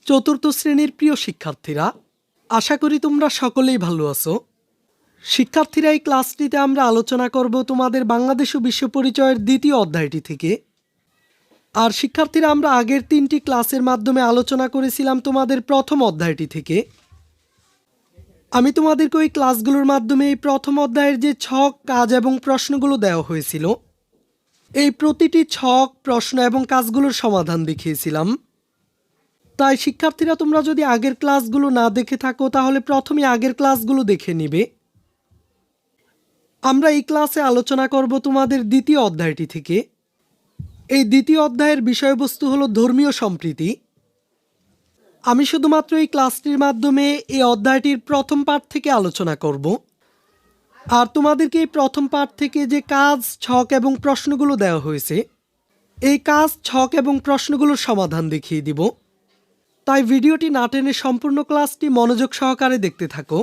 চতুর্থ শ্রেণীর প্রিয় শিক্ষার্থীরা, আশা করি তোমরা সকলেই ভালো আছো। শিক্ষার্থীরা, এই ক্লাসটিতে আমরা আলোচনা করব তোমাদের বাংলাদেশ ও বিশ্ব পরিচয়ের দ্বিতীয় অধ্যায়টি থেকে। আর শিক্ষার্থীরা, আমরা আগের 3টি ক্লাসের মাধ্যমে আলোচনা করেছিলাম তোমাদের প্রথম অধ্যায়টি থেকে। আমি তোমাদেরকে ওই ক্লাসগুলোর মাধ্যমে এই প্রথম অধ্যায়ের যে ছক, কাজ এবং প্রশ্নগুলো দেওয়া হয়েছিল, এই প্রতিটি ছক, প্রশ্ন এবং কাজগুলোর সমাধান দেখিয়েছিলাম। তাই শিক্ষার্থীরা, তোমরা যদি আগের ক্লাসগুলো না দেখে থাকো তাহলে প্রথমে আগের ক্লাসগুলো দেখে নিবে। আমরা এই ক্লাসে আলোচনা করব তোমাদের দ্বিতীয় অধ্যায়টি থেকে। এই দ্বিতীয় অধ্যায়ের বিষয়বস্তু হলো ধর্মীয় সম্প্রীতি। আমি শুধুমাত্র এই ক্লাসটির মাধ্যমে এই অধ্যায়টির প্রথম পাঠ থেকে আলোচনা করব। আর তোমাদেরকে এই প্রথম পাঠ থেকে যে কাজ, ছক এবং প্রশ্নগুলো দেওয়া হয়েছে, এই কাজ, ছক এবং প্রশ্নগুলোর সমাধান দেখিয়ে দিব। তাই ভিডিওটি না টেনে সম্পূর্ণ ক্লাসটি মনোযোগ সহকারে দেখতে থাকো।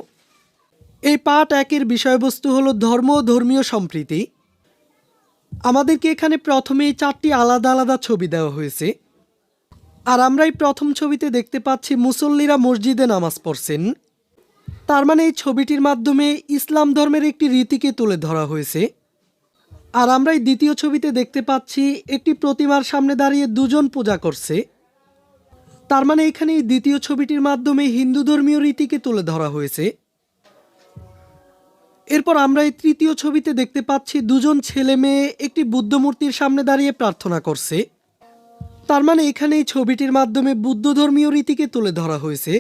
এই পাঠ 1-এর বিষয়বস্তু হলো ধর্ম ও ধর্মীয় সম্প্রীতি। আমাদেরকে এখানে প্রথমেই 4টি আলাদা আলাদা ছবি দেওয়া হয়েছে। আর আমরা এই প্রথম ছবিতে দেখতে পাচ্ছি মুসল্লিরা মসজিদে নামাজ পড়ছেন। তার মানে এই ছবিটির মাধ্যমে ইসলাম ধর্মের একটি রীতিকে তুলে ধরা হয়েছে। আর আমরা এই দ্বিতীয় ছবিতে দেখতে পাচ্ছি একটি প্রতিমার সামনে দাঁড়িয়ে দুজন পূজা করছে। তার মানে এখানে এই দ্বিতীয় ছবিটির মাধ্যমে হিন্দু ধর্মীয় রীতিকে তুলে ধরা হয়েছে। এরপর আমরা এই তৃতীয় ছবিতে দেখতে পাচ্ছি দুজন ছেলে মেয়ে একটি বুদ্ধ মূর্তির সামনে দাঁড়িয়ে প্রার্থনা করছে। তার মানে এখানে এই ছবিটির মাধ্যমে বুদ্ধ ধর্মীয় রীতিকে তুলে ধরা হয়েছে।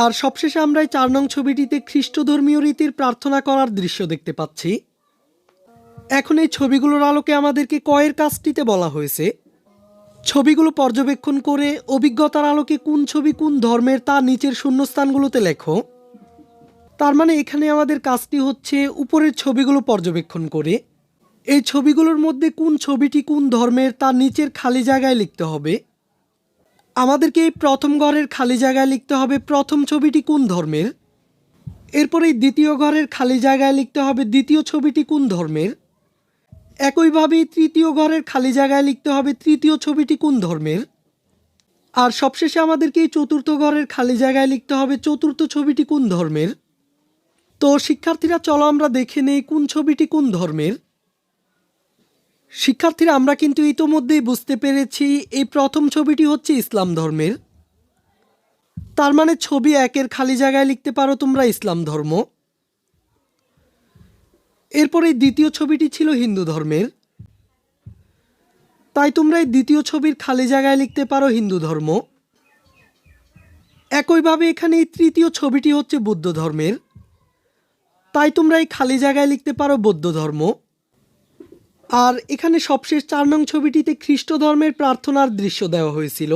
আর সবশেষে আমরা এই 4 নং ছবিটিতে খ্রিস্ট ধর্মীয় রীতির প্রার্থনা করার দৃশ্য দেখতে পাচ্ছি। এখন এই ছবিগুলোর আলোকে আমাদেরকে কয়ের কাজটিতে বলা হয়েছে ছবিগুলো পর্যবেক্ষণ করে অভিজ্ঞতার আলোকে কোন ছবি কোন ধর্মের তা নিচের শূন্যস্থানগুলোতে লেখো। তার মানে এখানে আমাদের কাজটি হচ্ছে উপরের ছবিগুলো পর্যবেক্ষণ করে এই ছবিগুলোর মধ্যে কোন ছবিটি কোন ধর্মের তা নিচের খালি জায়গায় লিখতে হবে। আমাদেরকে এই প্রথম ঘরের খালি জায়গায় লিখতে হবে প্রথম ছবিটি কোন ধর্মের। এরপর এই দ্বিতীয় ঘরের খালি জায়গায় লিখতে হবে দ্বিতীয় ছবিটি কোন ধর্মের। একইভাবে তৃতীয় ঘরের খালি জায়গায় লিখতে হবে তৃতীয় ছবিটি কোন ধর্মের। আর সবশেষে আমাদেরকে এই চতুর্থ ঘরের খালি জায়গায় লিখতে হবে চতুর্থ ছবিটি কোন ধর্মের। তো শিক্ষার্থীরা, চলো আমরা দেখে নেই কোন ছবিটি কোন ধর্মের। শিক্ষার্থীরা, আমরা কিন্তু ইতোমধ্যেই বুঝতে পেরেছি এই প্রথম ছবিটি হচ্ছে ইসলাম ধর্মের। তার মানে ছবি 1-এর খালি জায়গায় লিখতে পারো তোমরা ইসলাম ধর্ম। এরপর এই দ্বিতীয় ছবিটি ছিল হিন্দু ধর্মের, তাই তোমরা এই দ্বিতীয় ছবির খালি জায়গায় লিখতে পারো হিন্দু ধর্ম। একইভাবে এখানে এই তৃতীয় ছবিটি হচ্ছে বুদ্ধ ধর্মের, তাই তোমরা এই খালি জায়গায় লিখতে পারো বৌদ্ধ ধর্ম। আর এখানে সবশেষ 4 নং ছবিটিতে খ্রিস্ট ধর্মের প্রার্থনার দৃশ্য দেওয়া হয়েছিল,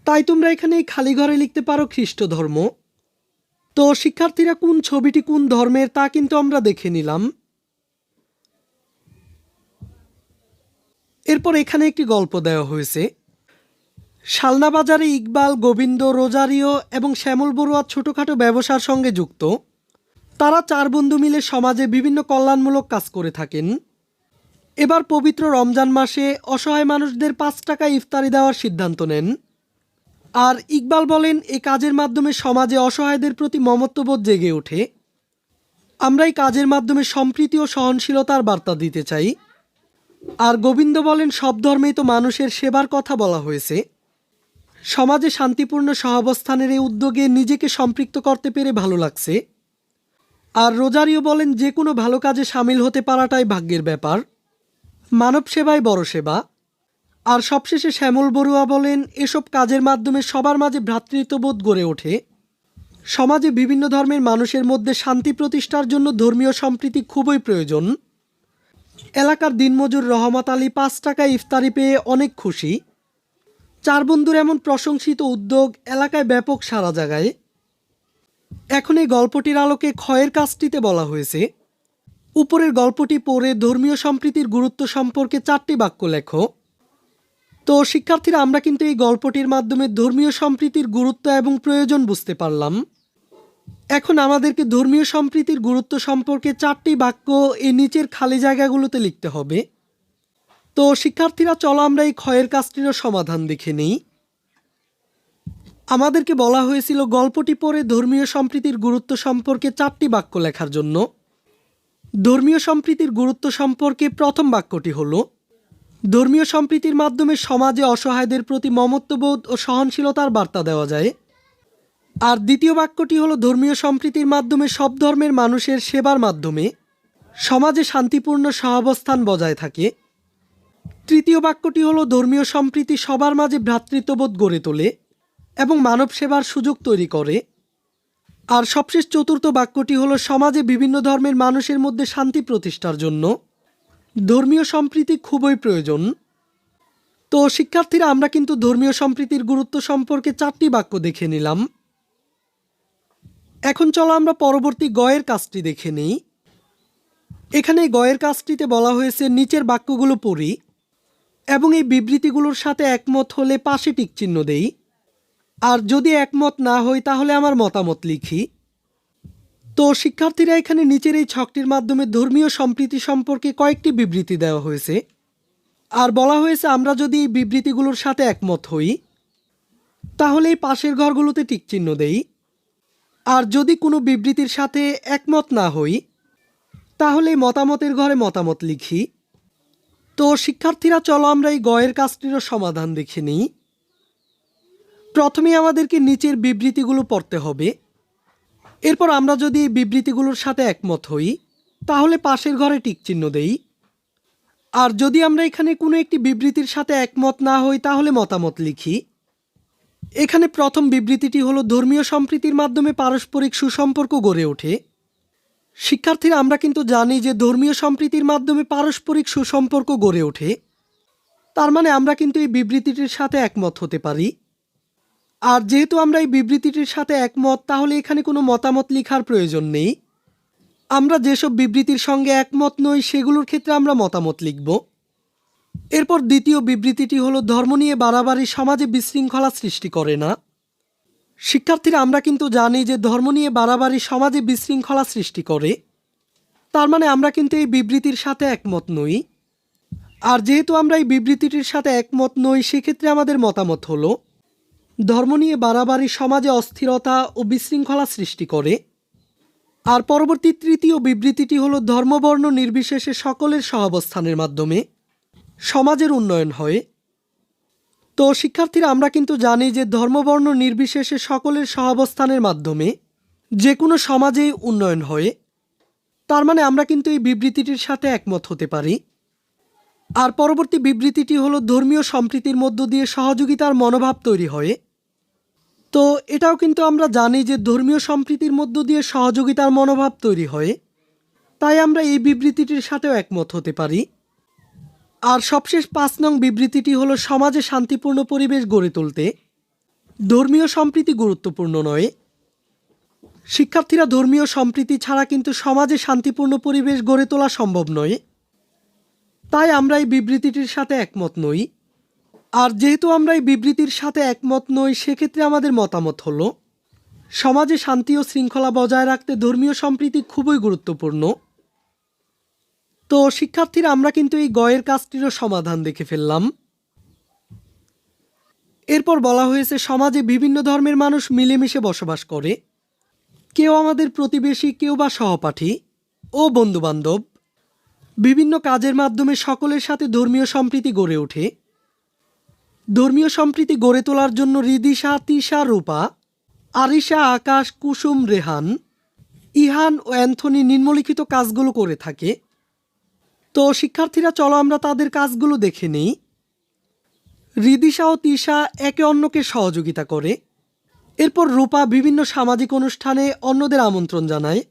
তাই তোমরা এখানে এই খালি ঘরে লিখতে পারো খ্রিস্ট ধর্ম। তো শিক্ষার্থীরা, কোন ছবিটি কোন ধর্মের তা কিন্তু আমরা দেখে নিলাম। এরপর এখানে একটি গল্প দেওয়া হয়েছে। শালনা বাজারে ইকবাল, গোবিন্দ, রোজারিও এবং শ্যামল বড়ুয়া ছোটোখাটো ব্যবসার সঙ্গে যুক্ত। তারা 4 বন্ধু মিলে সমাজে বিভিন্ন কল্যাণমূলক কাজ করে থাকেন। এবার পবিত্র রমজান মাসে অসহায় মানুষদের 5 টাকা ইফতারি দেওয়ার সিদ্ধান্ত নেন। আর ইকবাল বলেন, এই কাজের মাধ্যমে সমাজে অসহায়দের প্রতি মমত্ববোধ জেগে ওঠে। আমরা এই কাজের মাধ্যমে সম্প্রীতি ও সহনশীলতার বার্তা দিতে চাই। আর গোবিন্দ বলেন, সব ধর্মেই তো মানুষের সেবার কথা বলা হয়েছে। সমাজে শান্তিপূর্ণ সহাবস্থানের এই উদ্যোগে নিজেকে সম্পৃক্ত করতে পেরে ভালো লাগছে। আর রোজারিও বলেন, যে কোনো ভালো কাজে সামিল হতে পারাটাই ভাগ্যের ব্যাপার, মানব সেবাই বড় সেবা। আর সবশেষে শ্যামল বড়ুয়া বলেন, এসব কাজের মাধ্যমে সবার মাঝে ভ্রাতৃত্ববোধ গড়ে ওঠে। সমাজে বিভিন্ন ধর্মের মানুষের মধ্যে শান্তি প্রতিষ্ঠার জন্য ধর্মীয় সম্প্রীতি খুবই প্রয়োজন। এলাকার দিনমজুর রহমত আলী 5 টাকায় ইফতারি পেয়ে অনেক খুশি। 4 বন্ধুর এমন প্রশংসিত উদ্যোগ এলাকায় ব্যাপক সাড়া জাগায়। এখন এই গল্পটির আলোকে ক্ষয়ের কাজটিতে বলা হয়েছে উপরের গল্পটি পড়ে ধর্মীয় সম্প্রীতির গুরুত্ব সম্পর্কে 4টি বাক্য লেখো। তো শিক্ষার্থীরা, আমরা কিন্তু এই গল্পটির মাধ্যমে ধর্মীয় সম্প্রীতির গুরুত্ব এবং প্রয়োজন বুঝতে পারলাম। এখন আমাদেরকে ধর্মীয় সম্প্রীতির গুরুত্ব সম্পর্কে 4টি বাক্য এই নিচের খালি জায়গাগুলোতে লিখতে হবে। তো শিক্ষার্থীরা, চলো আমরা এই ক্ষয়ের কাজটিরও সমাধান দেখে নিই। আমাদেরকে বলা হয়েছিল গল্পটি পড়ে ধর্মীয় সম্প্রীতির গুরুত্ব সম্পর্কে 4টি বাক্য লেখার জন্য। ধর্মীয় সম্প্রীতির গুরুত্ব সম্পর্কে প্রথম বাক্যটি হলো, ধর্মীয় সম্প্রীতির মাধ্যমে সমাজে অসহায়দের প্রতি মমত্ববোধ ও সহনশীলতার বার্তা দেওয়া যায়। আর দ্বিতীয় বাক্যটি হলো, ধর্মীয় সম্প্রীতির মাধ্যমে সব ধর্মের মানুষের সেবার মাধ্যমে সমাজে শান্তিপূর্ণ সহাবস্থান বজায় থাকে। তৃতীয় বাক্যটি হলো, ধর্মীয় সম্প্রীতি সবার মাঝে ভ্রাতৃত্ববোধ গড়ে তোলে এবং মানব সেবার সুযোগ তৈরি করে। আর সবশেষ চতুর্থ বাক্যটি হলো, সমাজে বিভিন্ন ধর্মের মানুষের মধ্যে শান্তি প্রতিষ্ঠার জন্য ধর্মীয় সম্প্রীতি খুবই প্রয়োজন। তো শিক্ষার্থীরা, আমরা কিন্তু ধর্মীয় সম্প্রীতির গুরুত্ব সম্পর্কে 4টি বাক্য দেখে নিলাম। এখন চলো আমরা পরবর্তী গয়ের কাজটি দেখে নিই। এখানে গয়ের কাজটিতে বলা হয়েছে, নিচের বাক্যগুলো পড়ি এবং এই বিবৃতিগুলোর সাথে একমত হলে পাশে টিক চিহ্ন দেই, আর যদি একমত না হই তাহলে আমার মতামত লিখি। তো শিক্ষার্থীরা, এখানে নিচের এই ছকটির মাধ্যমে ধর্মীয় সম্প্রীতি সম্পর্কে কয়েকটি বিবৃতি দেওয়া হয়েছে। আর বলা হয়েছে, আমরা যদি এই বিবৃতিগুলোর সাথে একমত হই তাহলে এই পাশের ঘরগুলোতে টিক চিহ্ন দেই, আর যদি কোনো বিবৃতির সাথে একমত না হই তাহলে এই মতামতের ঘরে মতামত লিখি। তো শিক্ষার্থীরা, চলো আমরা এই গয়ের কাজটিরও সমাধান দেখে নিই। প্রথমে আমাদেরকে নিচের বিবৃতিগুলো পড়তে হবে। এরপর আমরা যদি এই বিবৃতিগুলোর সাথে একমত হই তাহলে পাশের ঘরে টিক চিহ্ন দেই, আর যদি আমরা এখানে কোনো একটি বিবৃতির সাথে একমত না হই তাহলে মতামত লিখি। এখানে প্রথম বিবৃতিটি হলো, ধর্মীয় সম্প্রীতির মাধ্যমে পারস্পরিক সুসম্পর্ক গড়ে ওঠে। শিক্ষার্থীরা, আমরা কিন্তু জানি যে ধর্মীয় সম্প্রীতির মাধ্যমে পারস্পরিক সুসম্পর্ক গড়ে ওঠে। তার মানে আমরা কিন্তু এই বিবৃতিটির সাথে একমত হতে পারি। আর যেহেতু আমরা এই বিবৃতিটির সাথে একমত, তাহলে এখানে কোনো মতামত লেখার প্রয়োজন নেই। আমরা যেসব বিবৃতির সঙ্গে একমত নই সেগুলোর ক্ষেত্রে আমরা মতামত লিখব। এরপর দ্বিতীয় বিবৃতিটি হলো, ধর্ম নিয়ে বাড়াবাড়ি সমাজে বিশৃঙ্খলা সৃষ্টি করে না। শিক্ষার্থীরা, আমরা কিন্তু জানি যে ধর্ম নিয়ে বাড়াবাড়ি সমাজে বিশৃঙ্খলা সৃষ্টি করে। তার মানে আমরা কিন্তু এই বিবৃতির সাথে একমত নই। আর যেহেতু আমরা এই বিবৃতিটির সাথে একমত নই, সেক্ষেত্রে আমাদের মতামত হলো, ধর্ম নিয়ে বাড়াবাড়ি সমাজে অস্থিরতা ও বিশৃঙ্খলা সৃষ্টি করে। আর পরবর্তী তৃতীয় বিবৃতিটি হলো, ধর্মবর্ণ নির্বিশেষে সকলের সহাবস্থানের মাধ্যমে সমাজের উন্নয়ন হয়। তো শিক্ষার্থীরা, আমরা কিন্তু জানি যে ধর্মবর্ণ নির্বিশেষে সকলের সহাবস্থানের মাধ্যমে যে কোনো সমাজেই উন্নয়ন হয়। তার মানে আমরা কিন্তু এই বিবৃতিটির সাথে একমত হতে পারি। আর পরবর্তী বিবৃতিটি হলো, ধর্মীয় সম্প্রীতির মধ্য দিয়ে সহযোগিতার মনোভাব তৈরি হয়। তো এটাও কিন্তু আমরা জানি যে ধর্মীয় সম্প্রীতির মধ্য দিয়ে সহযোগিতার মনোভাব তৈরি হয়। তাই আমরা এই বিবৃতিটির সাথেও একমত হতে পারি। আর সবশেষ 5 নং বিবৃতিটি হলো, সমাজে শান্তিপূর্ণ পরিবেশ গড়ে তুলতে ধর্মীয় সম্প্রীতি গুরুত্বপূর্ণ নয়। শিক্ষার্থীরা, ধর্মীয় সম্প্রীতি ছাড়া কিন্তু সমাজে শান্তিপূর্ণ পরিবেশ গড়ে তোলা সম্ভব নয়। তাই আমরা এই বিবৃতিটির সাথে একমত নই। আর যেহেতু আমরা এই বিবৃতির সাথে একমত নই, সেক্ষেত্রে আমাদের মতামত হলো, সমাজে শান্তি ও শৃঙ্খলা বজায় রাখতে ধর্মীয় সম্প্রীতি খুবই গুরুত্বপূর্ণ। তো শিক্ষার্থীরা, আমরা কিন্তু এই গয়ের কাজটিরও সমাধান দেখে ফেললাম। এরপর বলা হয়েছে, সমাজে বিভিন্ন ধর্মের মানুষ মিলেমিশে বসবাস করে। কেউ আমাদের প্রতিবেশী, কেউ বা সহপাঠী ও বন্ধুবান্ধব। বিভিন্ন কাজের মাধ্যমে সকলের সাথে ধর্মীয় সম্প্রীতি গড়ে ওঠে। ধর্মীয় সম্প্রীতি গড়ে তোলার জন্য রিদিশা, তিশা, রূপা, আরিশা, আকাশ, কুসুম, রেহান, ইহান ও অ্যান্থনি নিম্নলিখিত কাজগুলো করে থাকে। তো শিক্ষার্থীরা, চলো আমরা তাদের কাজগুলো দেখে নিই। রিদিশা ও তিশা একে অন্যকে সহযোগিতা করে। এরপর রূপা বিভিন্ন সামাজিক অনুষ্ঠানে অন্যদের আমন্ত্রণ জানায়।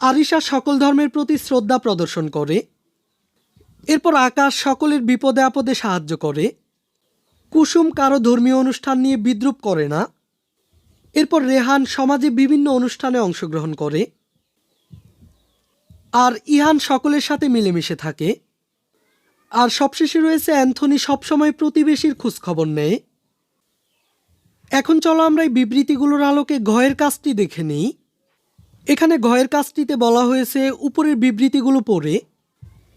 আরিশা সকল ধর্মের প্রতি শ্রদ্ধা প্রদর্শন করে। এরপর আকাশ সকলের বিপদে আপদে সাহায্য করে। কুসুম কারো ধর্মীয় অনুষ্ঠান নিয়ে বিদ্রূপ করে না। এরপর রেহান সমাজে বিভিন্ন অনুষ্ঠানে অংশগ্রহণ করে। আর ইহান সকলের সাথে মিলেমিশে থাকে। আর সবশেষে রয়েছে অ্যান্থনি, সবসময় প্রতিবেশীর খোঁজখবর নেয়। এখন চলো আমরা এই বিবৃতিগুলোর আলোকে ঘয়ের কাজটি দেখে নিই। এখানে ঘয়ের কাজটিতে বলা হয়েছে, উপরের বিবৃতিগুলো পড়ে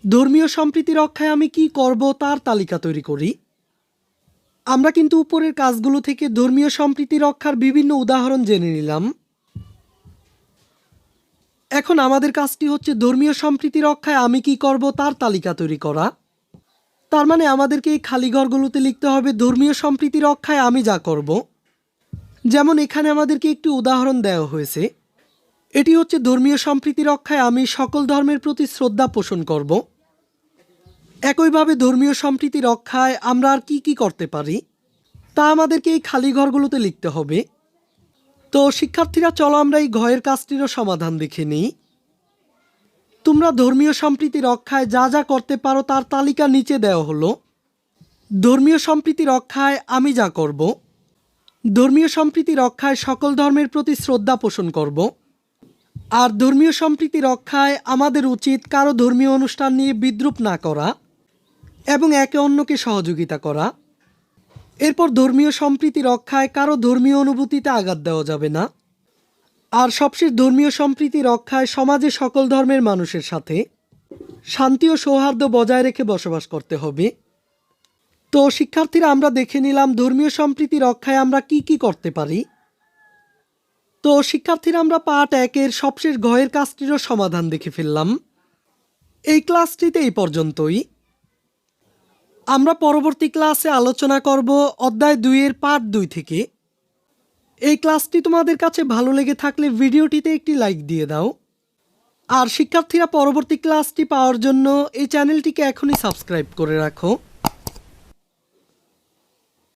ধর্মীয় সম্প্রীতি রক্ষায় আমি কি করব তার তালিকা তৈরি করি। আমরা কিন্তু উপরের কাজগুলো থেকে ধর্মীয় সম্প্রীতি রক্ষার বিভিন্ন উদাহরণ জেনে নিলাম। এখন আমাদের কাজটি হচ্ছে ধর্মীয় সম্প্রীতি রক্ষায় আমি কি করব তার তালিকা তৈরি করা। তার মানে আমাদেরকে এই খালি ঘরগুলোতে লিখতে হবে ধর্মীয় সম্প্রীতি রক্ষায় আমি যা করব। যেমন এখানে আমাদেরকে একটি উদাহরণ দেওয়া হয়েছে। এটি হচ্ছে ধর্মীয় সম্প্রীতি রক্ষায় আমি সকল ধর্মের প্রতি শ্রদ্ধা পোষণ করব। একইভাবে ধর্মীয় সম্প্রীতি রক্ষায় আমরা আর কি কি করতে পারি তা আমাদেরকে এই খালি ঘরগুলোতে লিখতে হবে। তো শিক্ষার্থীরা, চলো আমরা এই ঘরের কাজটিরও সমাধান দেখে নিই। তোমরা ধর্মীয় সম্প্রীতি রক্ষায় যা যা করতে পারো তার তালিকা নিচে দেওয়া হলো। ধর্মীয় সম্প্রীতি রক্ষায় আমি যা করব, ধর্মীয় সম্প্রীতি রক্ষায় সকল ধর্মের প্রতি শ্রদ্ধা পোষণ করব, আর ধর্মীয় সম্প্রীতি রক্ষায় আমাদের উচিত কারো ধর্মীয় অনুষ্ঠান নিয়ে বিদ্রূপ না করা এবং একে অন্যকে সহযোগিতা করা। এরপর ধর্মীয় সম্প্রীতি রক্ষায় কারো ধর্মীয় অনুভূতিতে আঘাত দেওয়া যাবে না। আর সবশেষ ধর্মীয় সম্প্রীতি রক্ষায় সমাজে সকল ধর্মের মানুষের সাথে শান্তি ও সৌহার্দ্য বজায় রেখে বসবাস করতে হবে। তো শিক্ষার্থীরা, আমরা দেখে নিলাম ধর্মীয় সম্প্রীতি রক্ষায় আমরা কি কি করতে পারি। তো শিক্ষার্থীরা, আমরা পার্ট 1-এর সবশেষ ঘয়ের কাজটিরও সমাধান দেখে ফেললাম। এই ক্লাসটিতে এই পর্যন্তই। আমরা পরবর্তী ক্লাসে আলোচনা করব অধ্যায় 2-এর পার্ট 2 থেকে। এই ক্লাসটি তোমাদের কাছে ভালো লেগে থাকলে ভিডিওটিতে একটি লাইক দিয়ে দাও। আর শিক্ষার্থীরা, পরবর্তী ক্লাসটি পাওয়ার জন্য এই চ্যানেলটিকে এখনই সাবস্ক্রাইব করে রাখো।